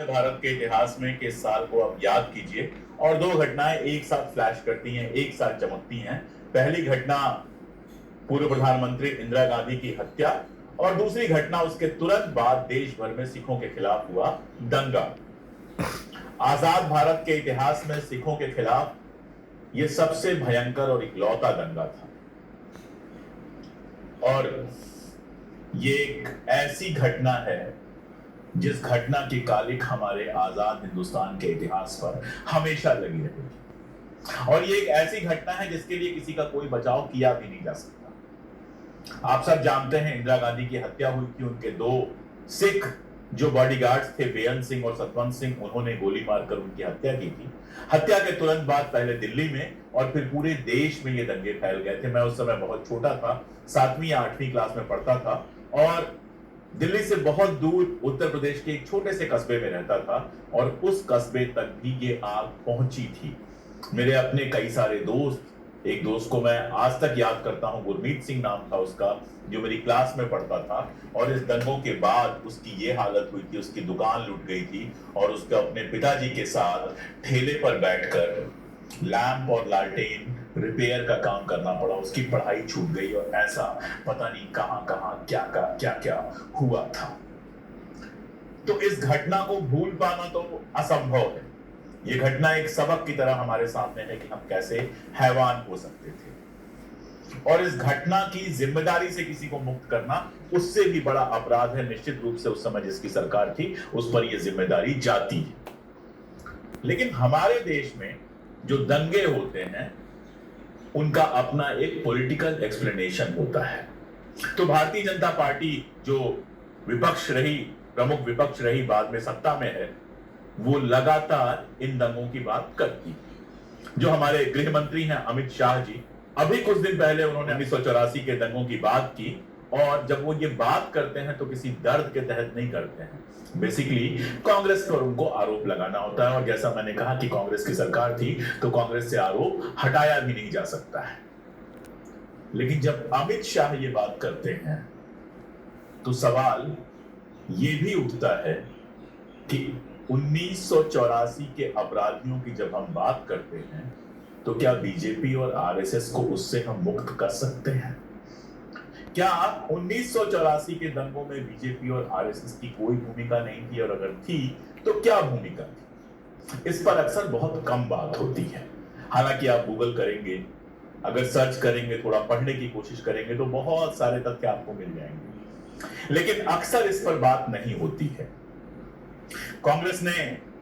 भारत के इतिहास में के साल को आप याद कीजिए और दो घटनाएं एक साथ फ्लैश करती हैं, एक साथ चमकती हैं। पहली घटना पूर्व प्रधानमंत्री इंदिरा गांधी की हत्या और दूसरी घटना उसके तुरंत बाद देश भर में सिखों के खिलाफ हुआ दंगा। आजाद भारत के इतिहास में सिखों के खिलाफ यह सबसे भयंकर और इकलौता दंगा था और ये एक ऐसी घटना है जिस घटना की कालिक हमारे आजाद हिंदुस्तान के इतिहास पर हमेशा लगी रहेगी और ये एक ऐसी घटना है जिसके लिए किसी का कोई बचाव किया भी नहीं जा सकता। आप सब जानते हैं इंदिरा गांधी की हत्या हुई थी, उनके दो सिख जो बॉडीगार्ड्स थे बेअंत सिंह और सतवंत सिंह, उन्होंने गोली मारकर उनकी हत्या की थी। हत्या के तुरंत बाद पहले दिल्ली में और फिर पूरे देश में ये दंगे फैल गए थे। मैं उस समय बहुत छोटा था, 7वीं या 8वीं क्लास में पढ़ता था और दिल्ली से बहुत दूर उत्तर प्रदेश के एक छोटे से कस्बे में रहता था और उस कस्बे तक भी ये आग पहुंची थी। मेरे अपने कई सारे दोस्त, एक दोस्त को मैं आज तक याद करता हूं, गुरमीत सिंह नाम था उसका, जो मेरी क्लास में पढ़ता था और इस दंगों के बाद उसकी ये हालत हुई थी, उसकी दुकान लूट गई थी और उसको अपने पिताजी के साथ ठेले पर बैठकर लैंप और लालटेन रिपेयर का काम करना पड़ा। उसकी पढ़ाई छूट गई और ऐसा पता नहीं कहां कहां क्या क्या हुआ था। तो इस घटना को भूल पाना तो असंभव है। यह घटना एक सबक की तरह हमारे सामने है कि हम कैसे हैवान हो सकते थे और इस घटना की जिम्मेदारी से किसी को मुक्त करना उससे भी बड़ा अपराध है। निश्चित रूप से उस समय जिसकी सरकार थी उस पर यह जिम्मेदारी जाती है। लेकिन हमारे देश में जो दंगे होते हैं उनका अपना एक पॉलिटिकल एक्सप्लेनेशन होता है। तो भारतीय जनता पार्टी जो विपक्ष रही, प्रमुख विपक्ष रही, बाद में सत्ता में है, वो लगातार इन दंगों की बात करती। जो हमारे गृह मंत्री हैं अमित शाह जी, अभी कुछ दिन पहले उन्होंने 1984 के दंगों की बात की और जब वो ये बात करते हैं तो किसी दर्द के तहत नहीं करते हैं। बेसिकली कांग्रेस पर उनको आरोप लगाना होता है और जैसा मैंने कहा कि कांग्रेस की सरकार थी तो कांग्रेस से आरोप हटाया भी नहीं जा सकता है। लेकिन जब अमित शाह ये बात करते हैं तो सवाल ये भी उठता है कि 1984 के अपराधियों की जब हम बात करते हैं तो क्या बीजेपी और आरएसएस को उससे हम मुक्त कर सकते हैं? क्या 1984 के दंगों में बीजेपी और आरएसएस की कोई भूमिका नहीं थी और अगर थी तो क्या भूमिका थी? इस पर अक्सर बहुत कम बात होती है। हालांकि आप गूगल करेंगे, अगर सर्च करेंगे, थोड़ा पढ़ने की कोशिश करेंगे तो बहुत सारे तथ्य आपको मिल जाएंगे, लेकिन अक्सर इस पर बात नहीं होती है। कांग्रेस ने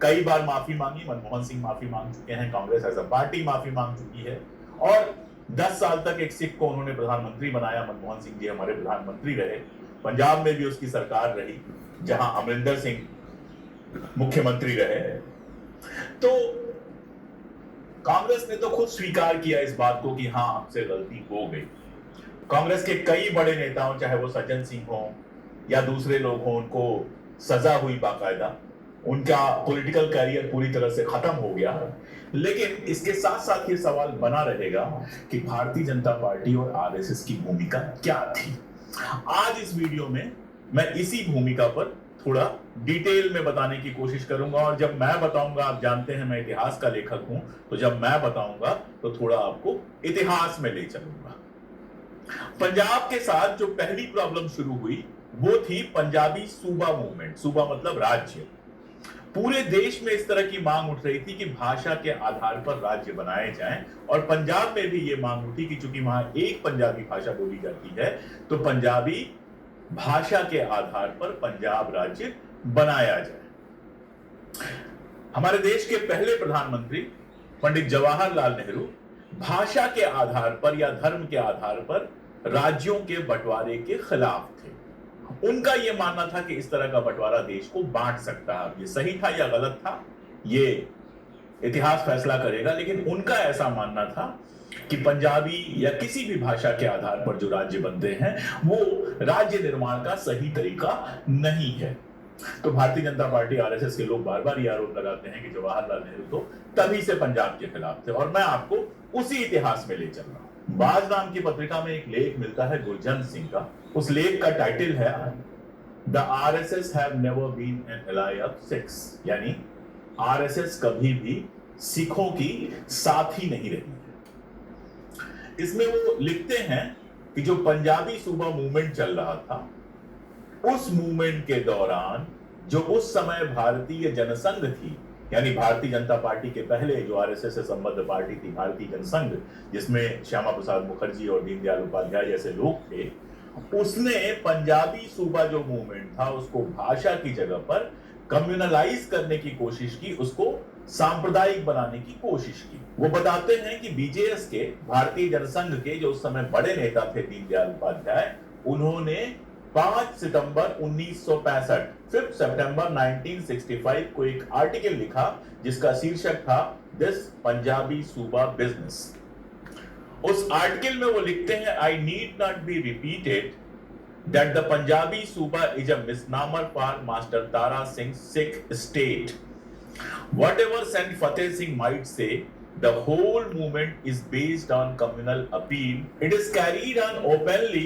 कई बार माफी मांगी, मनमोहन सिंह माफी मांग चुके हैं, कांग्रेस एज अ पार्टी माफी मांग चुकी है और 10 साल तक एक सिख को उन्होंने प्रधानमंत्री बनाया। मनमोहन सिंह जी हमारे प्रधानमंत्री रहे। पंजाब में भी उसकी सरकार रही जहां अमरिंदर सिंह मुख्यमंत्री रहे। तो कांग्रेस ने तो खुद स्वीकार किया इस बात को कि हां, हमसे गलती हो गई। कांग्रेस के कई बड़े नेताओं, चाहे वो सज्जन सिंह हो या दूसरे लोग हो, उनको सजा हुई बाकायदा, उनका पॉलिटिकल कैरियर पूरी तरह से खत्म हो गया। लेकिन इसके साथ साथ ये सवाल बना रहेगा कि भारतीय जनता पार्टी और आरएसएस की भूमिका क्या थी। आज इस वीडियो में मैं इसी भूमिका पर थोड़ा डिटेल में बताने की कोशिश करूंगा और जब मैं बताऊंगा, आप जानते हैं मैं इतिहास का लेखक हूं, तो जब मैं बताऊंगा तो थोड़ा आपको इतिहास में ले चलूंगा। पंजाब के साथ जो पहली प्रॉब्लम शुरू हुई वो थी पंजाबी सूबा मूवमेंट। सूबा मतलब राज्य। पूरे देश में इस तरह की मांग उठ रही थी कि भाषा के आधार पर राज्य बनाए जाएं और पंजाब में भी यह मांग उठी कि चूंकि वहां एक पंजाबी भाषा बोली जाती है तो पंजाबी भाषा के आधार पर पंजाब राज्य बनाया जाए। हमारे देश के पहले प्रधानमंत्री पंडित जवाहरलाल नेहरू भाषा के आधार पर या धर्म के आधार पर राज्यों के बंटवारे के खिलाफ थे। उनका यह मानना था कि इस तरह का बंटवारा देश को बांट सकता है। ये सही था या गलत था, ये इतिहास फैसला करेगा, लेकिन उनका ऐसा मानना था कि पंजाबी या किसी भी भाषा के आधार पर जो राज्य बनते हैं वो राज्य निर्माण का सही तरीका नहीं है। तो भारतीय जनता पार्टी, आरएसएस के लोग बार बार ये आरोप लगाते हैं कि जवाहरलाल नेहरू तो तभी से पंजाब के खिलाफ थे और मैं आपको उसी इतिहास में ले चल रहा हूं। बाज नाम की पत्रिका में एक लेख मिलता है गुरजंत सिंह का। उस लेख का टाइटल है the RSS have never been an ally of Sikhs, यानी आरएसएस कभी भी सिखों की साथी नहीं रही है। इसमें वो लिखते हैं कि जो पंजाबी सूबा मूवमेंट चल रहा था, उस मूवमेंट के दौरान जो उस समय भारतीय जनसंघ थी, यानी भारतीय जनता पार्टी के पहले जो आरएसएस से संबद्ध पार्टी थी भारतीय जनसंघ, जिसमें श्यामा प्रसाद मुखर्जी और दीनदयाल उपाध्याय जैसे लोग थे, उसने पंजाबी सूबा जो मूवमेंट था उसको भाषा की जगह पर कम्युनलाइज करने की कोशिश की, उसको सांप्रदायिक बनाने की कोशिश की। वो बताते हैं कि बीजेएस के, भारतीय जनसंघ के जो उस समय बड़े नेता थे दीनदयाल उपाध्याय, उन्होंने 5 सितंबर 1965 5 सितंबर 1965 को एक आर्टिकल लिखा जिसका शीर्षक था दिस पंजाबी सूबा बिजनेस। उस आर्टिकल में वो लिखते हैं, I need not be repeated that the Punjabi Suba is a misnomer for Master Tara Singh's Sikh state. Whatever Sant Fateh Singh might say, the whole movement is based on communal appeal. It is carried on openly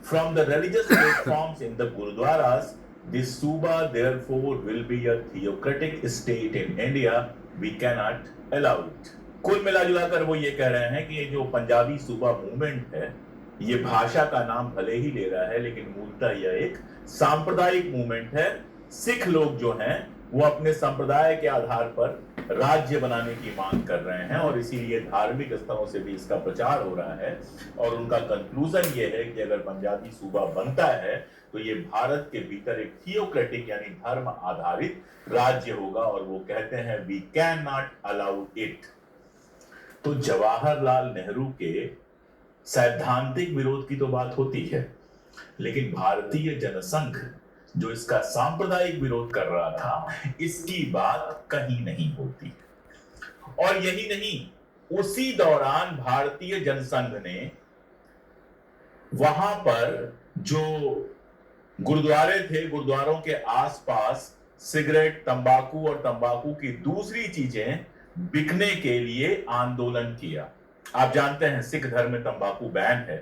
from the religious platforms in the Gurudwaras. This Suba therefore will be a theocratic state in India. We cannot allow it. कुल मिलाजुलाकर वो ये कह रहे हैं कि ये जो पंजाबी सूबा मूवमेंट है, ये भाषा का नाम भले ही ले रहा है, लेकिन मूलतः यह एक सांप्रदायिक मूवमेंट है। सिख लोग जो हैं वो अपने संप्रदाय के आधार पर राज्य बनाने की मांग कर रहे हैं और इसीलिए धार्मिक स्तरों से भी इसका प्रचार हो रहा है। और उनका कंक्लूजन ये है कि अगर पंजाबी सूबा बनता है तो ये भारत के भीतर एक थियोक्रेटिक यानी धर्म आधारित राज्य होगा, और वो कहते हैं we can not allow it. तो जवाहरलाल नेहरू के सैद्धांतिक विरोध की तो बात होती है, लेकिन भारतीय जनसंघ जो इसका सांप्रदायिक विरोध कर रहा था, इसकी बात कहीं नहीं होती। और यही नहीं, उसी दौरान भारतीय जनसंघ ने वहां पर जो गुरुद्वारे थे, गुरुद्वारों के आसपास सिगरेट, तंबाकू और तंबाकू की दूसरी चीजें बिकने के लिए आंदोलन किया। आप जानते हैं सिख धर्म में तंबाकू बैन है,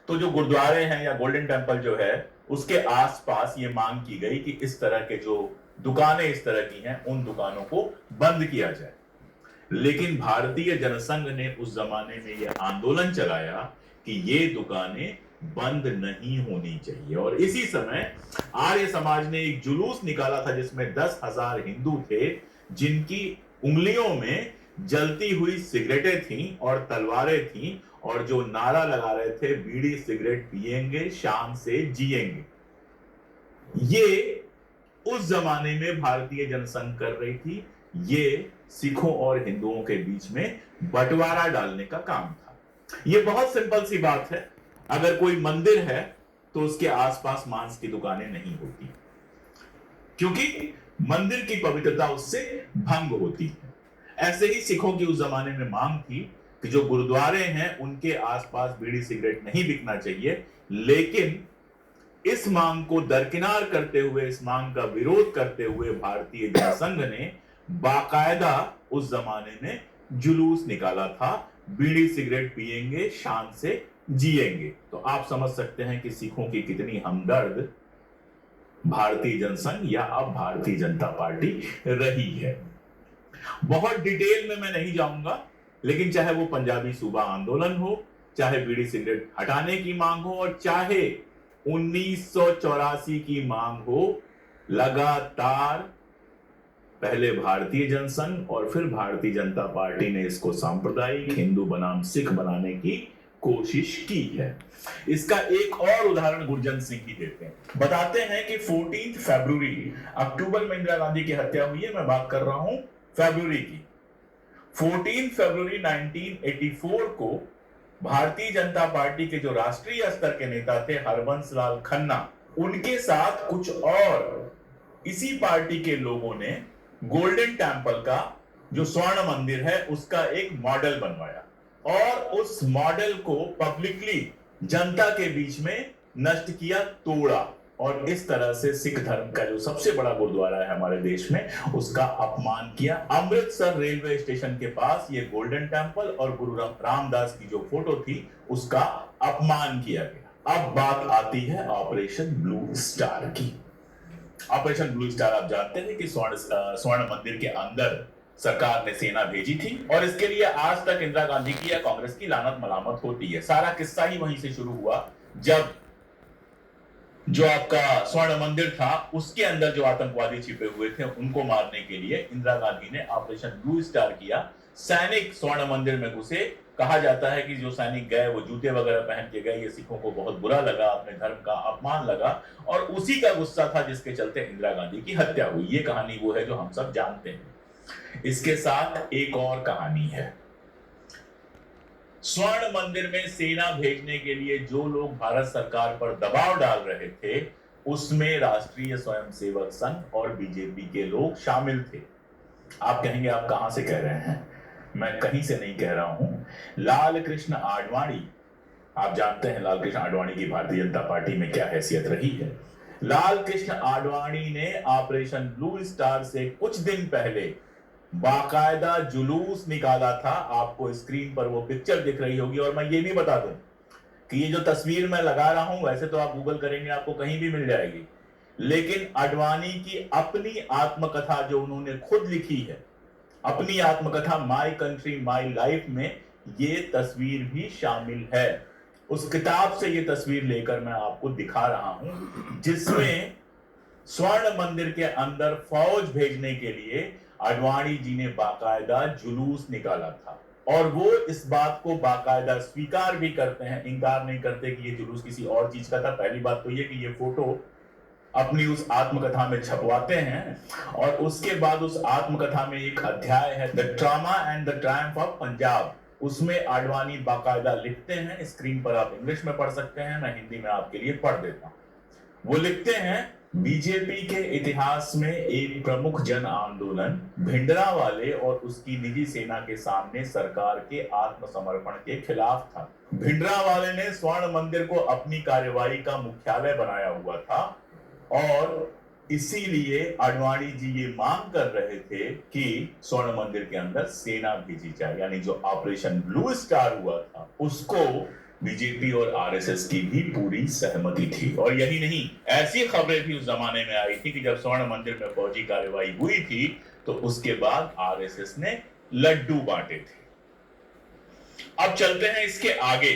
तो जो गुरुद्वारे हैं या गोल्डन टेम्पल जो है उसके आसपास ये मांग की गई कि इस तरह के जो दुकानें इस तरह की हैं उन दुकानों को बंद किया जाए। लेकिन भारतीय जनसंघ ने उस जमाने में यह आंदोलन चलाया कि ये दुकानें बंद नहीं होनी चाहिए। और इसी समय आर्य समाज ने एक जुलूस निकाला था जिसमें 10,000 हिंदू थे, जिनकी उंगलियों में जलती हुई सिगरेटें थीं और तलवारें थीं, और जो नारा लगा रहे थे बीड़ी सिगरेट पिएंगे शान से जिएंगे। ये उस जमाने में भारतीय जनसंघ कर रही थी। ये सिखों और हिंदुओं के बीच में बंटवारा डालने का काम था। ये बहुत सिंपल सी बात है, अगर कोई मंदिर है तो उसके आसपास मांस की दुकानें नहीं होती, क्योंकि मंदिर की पवित्रता उससे भंग होती है। ऐसे ही सिखों की उस जमाने में मांग थी कि जो गुरुद्वारे हैं उनके आसपास बीड़ी सिगरेट नहीं बिकना चाहिए, लेकिन इस मांग को दरकिनार करते हुए, इस मांग का विरोध करते हुए भारतीय जनसंघ ने बाकायदा उस जमाने में जुलूस निकाला था, बीड़ी सिगरेट पिएंगे शान से जिएंगे। तो आप समझ सकते हैं कि सिखों की कितनी हमदर्द भारतीय जनसंघ या अब भारतीय जनता पार्टी रही है। बहुत डिटेल में मैं नहीं जाऊंगा, लेकिन चाहे वो पंजाबी सूबा आंदोलन हो, चाहे बीड़ी सिगरेट हटाने की मांग हो, और चाहे 1984 की मांग हो, लगातार पहले भारतीय जनसंघ और फिर भारतीय जनता पार्टी ने इसको सांप्रदायिक हिंदू बनाम सिख बनाने की कोशिश की है। इसका एक और उदाहरण गुरजंत सिंह ही देते हैं। बताते हैं कि 14 फरवरी, अक्टूबर में इंदिरा गांधी की हत्या हुई है, मैं बात कर रहा हूं फरवरी की। 14 फरवरी 1984 को भारतीय जनता पार्टी के जो राष्ट्रीय स्तर के नेता थे हरबंस लाल खन्ना, उनके साथ कुछ और इसी पार्टी के लोगों ने गोल्डन टेम्पल का जो स्वर्ण मंदिर है उसका एक मॉडल बनवाया और उस मॉडल को पब्लिकली जनता के बीच में नष्ट किया, तोड़ा, और इस तरह से सिख धर्म का जो सबसे बड़ा गुरुद्वारा है हमारे देश में उसका अपमान किया। अमृतसर रेलवे स्टेशन के पास ये गोल्डन टेम्पल और गुरु रामदास की जो फोटो थी उसका अपमान किया गया। अब बात आती है ऑपरेशन ब्लू स्टार की। ऑपरेशन ब्लू स्टार आप जानते हैं कि स्वर्ण मंदिर के अंदर सरकार ने सेना भेजी थी और इसके लिए आज तक इंदिरा गांधी की या कांग्रेस की लानत मलामत होती है। सारा किस्सा ही वहीं से शुरू हुआ जब जो आपका स्वर्ण मंदिर था उसके अंदर जो आतंकवादी छिपे हुए थे उनको मारने के लिए इंदिरा गांधी ने ऑपरेशन ब्लू स्टार किया। सैनिक स्वर्ण मंदिर में घुसे। कहा जाता है कि जो सैनिक गए वो जूते वगैरह पहन के गए। ये सिखों को बहुत बुरा लगा, अपने धर्म का अपमान लगा और उसी का गुस्सा था जिसके चलते इंदिरा गांधी की हत्या हुई। ये कहानी वो है जो हम सब जानते हैं। इसके साथ एक और कहानी है। स्वर्ण मंदिर में सेना भेजने के लिए जो लोग भारत सरकार पर दबाव डाल रहे थे उसमें राष्ट्रीय स्वयंसेवक संघ और बीजेपी के लोग शामिल थे। आप कहेंगे आप कहां से कह रहे हैं? मैं कहीं से नहीं कह रहा हूं। लाल कृष्ण आडवाणी, आप जानते हैं लाल कृष्ण आडवाणी की भारतीय जनता पार्टी में क्या हैसियत रही है। लाल कृष्ण आडवाणी ने ऑपरेशन ब्लू स्टार से कुछ दिन पहले बाकायदा जुलूस निकाला था। आपको स्क्रीन पर वो पिक्चर दिख रही होगी। और मैं ये भी बता दूं कि ये जो तस्वीर मैं लगा रहा हूं वैसे तो आप गूगल करेंगे आपको कहीं भी मिल जाएगी, लेकिन आडवाणी की अपनी आत्मकथा जो उन्होंने खुद लिखी है, अपनी आत्मकथा माय कंट्री माय लाइफ में ये तस्वीर भी शामिल है। उस किताब से ये तस्वीर लेकर मैं आपको दिखा रहा हूं जिसमें स्वर्ण मंदिर के अंदर फौज भेजने के लिए आडवाणी जी ने बाकायदा जुलूस निकाला था और वो इस बात को बाकायदा स्वीकार भी करते हैं, इंकार नहीं करते कि ये जुलूस किसी और चीज का था। पहली बात तो ये कि ये फोटो अपनी उस आत्मकथा में छपवाते हैं और उसके बाद उस आत्मकथा में एक अध्याय है the trauma and the Triumph of Punjab. उसमें आडवाणी बाकायदा लिखते हैं, स्क्रीन पर आप इंग्लिश में पढ़ सकते हैं, मैं हिंदी में आपके लिए पढ़ देता हूं। वो लिखते हैं बीजेपी के इतिहास में एक प्रमुख जन आंदोलन भिंडरावाले और उसकी निजी सेना के सामने सरकार के आत्मसमर्पण के खिलाफ था। भिंडरावाले ने स्वर्ण मंदिर को अपनी कार्यवाही का मुख्यालय बनाया हुआ था और इसीलिए आडवाणी जी ये मांग कर रहे थे कि स्वर्ण मंदिर के अंदर सेना भेजी जाए, यानी जो ऑपरेशन ब्लू स्टार हुआ था उसको बीजेपी और आरएसएस की भी पूरी सहमति थी। और यही नहीं, ऐसी खबरें भी उस जमाने में आई थी कि जब स्वर्ण मंदिर में फौजी कार्रवाई हुई थी तो उसके बाद आरएसएस ने लड्डू बांटे थे। अब चलते हैं इसके आगे।